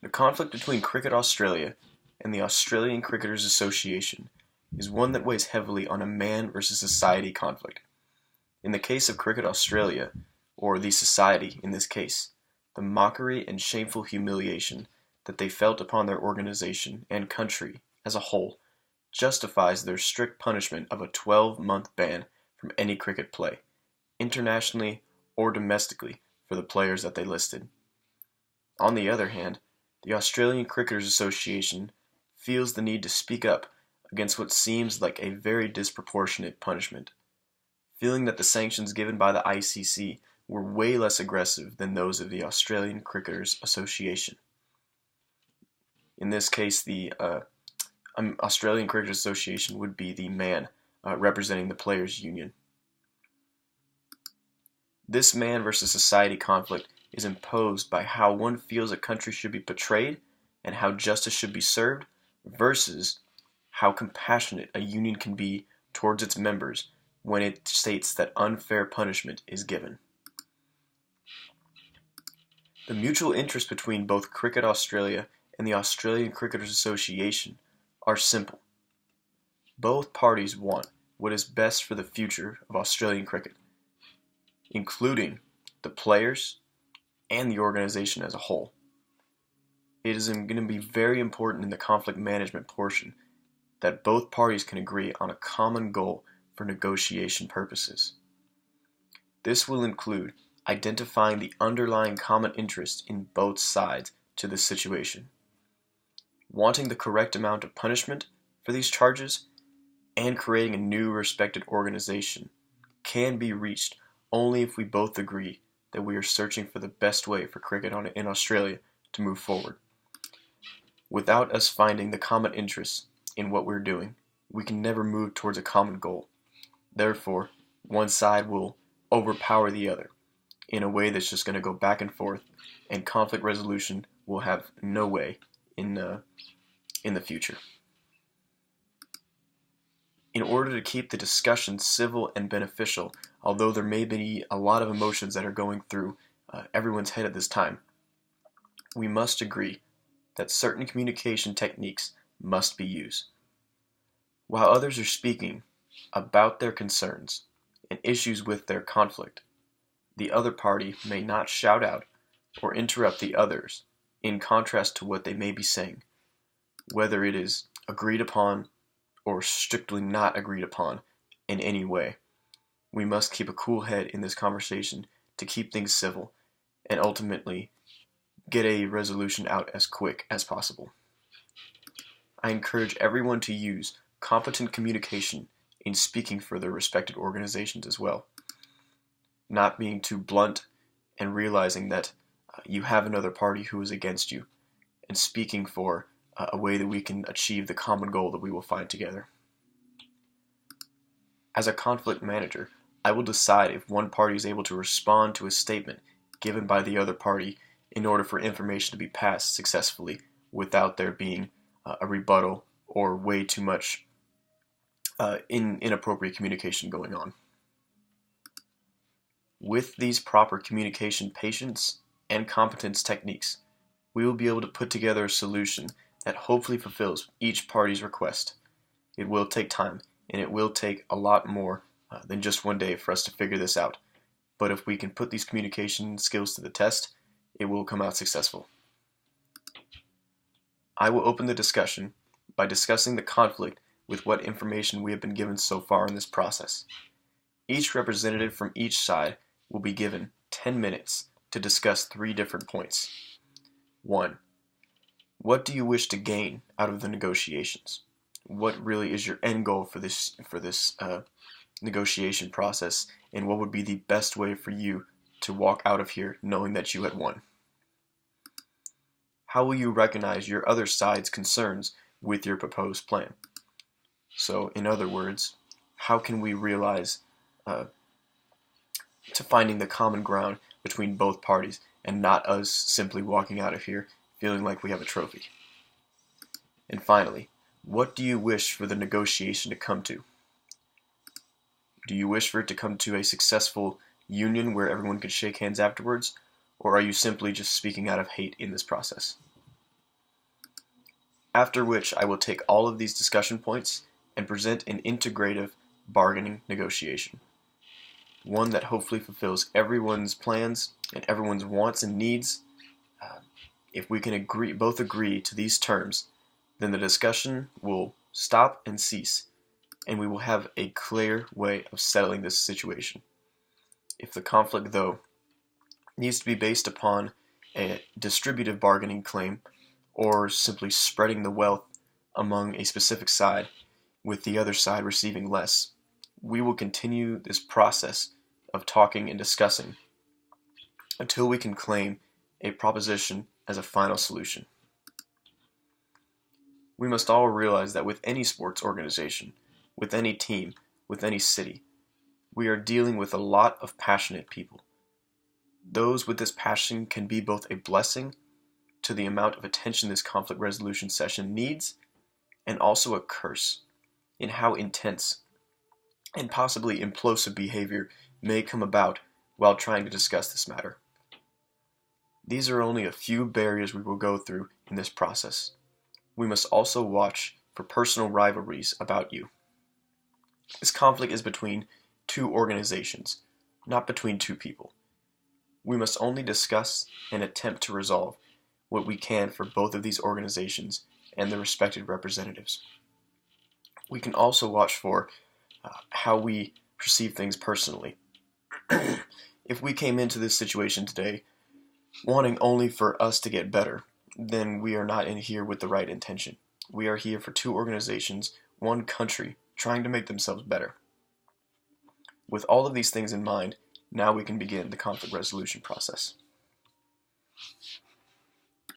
The conflict between Cricket Australia and the Australian Cricketers Association is one that weighs heavily on a man versus society conflict. In the case of Cricket Australia, or the society in this case, the mockery and shameful humiliation that they felt upon their organization and country as a whole justifies their strict punishment of a 12-month ban from any cricket play, internationally or domestically, for the players that they listed. On the other hand, the Australian Cricketers Association feels the need to speak up against what seems like a very disproportionate punishment, feeling that the sanctions given by the ICC were way less aggressive than those of the Australian Cricketers Association. In this case, the Australian Cricketers Association would be the man representing the players' union. This man versus society conflict is imposed by how one feels a country should be portrayed and how justice should be served versus how compassionate a union can be towards its members when it states that unfair punishment is given. The mutual interest between both Cricket Australia and the Australian Cricketers Association are simple. Both parties want what is best for the future of Australian cricket, including the players and the organization as a whole. It is going to be very important in the conflict management portion that both parties can agree on a common goal for negotiation purposes. This will include identifying the underlying common interest in both sides to this situation, wanting the correct amount of punishment for these charges, and creating a new respected organization can be reached only if we both agree that we are searching for the best way for cricket in Australia to move forward. Without us finding the common interest in what we're doing, we can never move towards a common goal. Therefore, one side will overpower the other in a way that's just going to go back and forth, and conflict resolution will have no way in the future. In order to keep the discussion civil and beneficial, although there may be a lot of emotions that are going through everyone's head at this time, we must agree that certain communication techniques must be used. While others are speaking about their concerns and issues with their conflict, the other party may not shout out or interrupt the others in contrast to what they may be saying, whether it is agreed upon or strictly not agreed upon in any way. We must keep a cool head in this conversation to keep things civil and ultimately get a resolution out as quick as possible. I encourage everyone to use competent communication in speaking for their respected organizations as well, not being too blunt and realizing that you have another party who is against you, and speaking for a way that we can achieve the common goal that we will find together. As a conflict manager, I will decide if one party is able to respond to a statement given by the other party in order for information to be passed successfully without there being a rebuttal or way too much inappropriate communication going on. With these proper communication patience and competence techniques, we will be able to put together a solution that hopefully fulfills each party's request. It will take time, and it will take a lot more than just one day for us to figure this out. But if we can put these communication skills to the test, it will come out successful. I will open the discussion by discussing the conflict with what information we have been given so far in this process. Each representative from each side will be given 10 minutes to discuss 3 different points. 1. What do you wish to gain out of the negotiations? What really is your end goal for this negotiation process, and what would be the best way for you to walk out of here knowing that you had won? How will you recognize your other side's concerns with your proposed plan? So, in other words, how can we realize to finding the common ground between both parties and not us simply walking out of here feeling like we have a trophy? And finally, what do you wish for the negotiation to come to? Do you wish for it to come to a successful union where everyone could shake hands afterwards, or are you simply just speaking out of hate in this process? after which I will take all of these discussion points and present an integrative bargaining negotiation, one that hopefully fulfills everyone's plans and everyone's wants and needs. If we can both agree to these terms, then the discussion will stop and cease, and we will have a clear way of settling this situation. If the conflict, though, needs to be based upon a distributive bargaining claim or simply spreading the wealth among a specific side with the other side receiving less, we will continue this process of talking and discussing until we can claim a proposition as a final solution. We must all realize that with any sports organization, with any team, with any city, we are dealing with a lot of passionate people. Those with this passion can be both a blessing to the amount of attention this conflict resolution session needs, and also a curse in how intense and possibly implosive behavior may come about while trying to discuss this matter. These are only a few barriers we will go through in this process. We must also watch for personal rivalries about you. This conflict is between two organizations, not between two people. We must only discuss and attempt to resolve what we can for both of these organizations and their respective representatives. We can also watch for how we perceive things personally. If we came into this situation today wanting only for us to get better, then we are not in here with the right intention. We are here for two organizations, one country, trying to make themselves better. With all of these things in mind, now we can begin the conflict resolution process.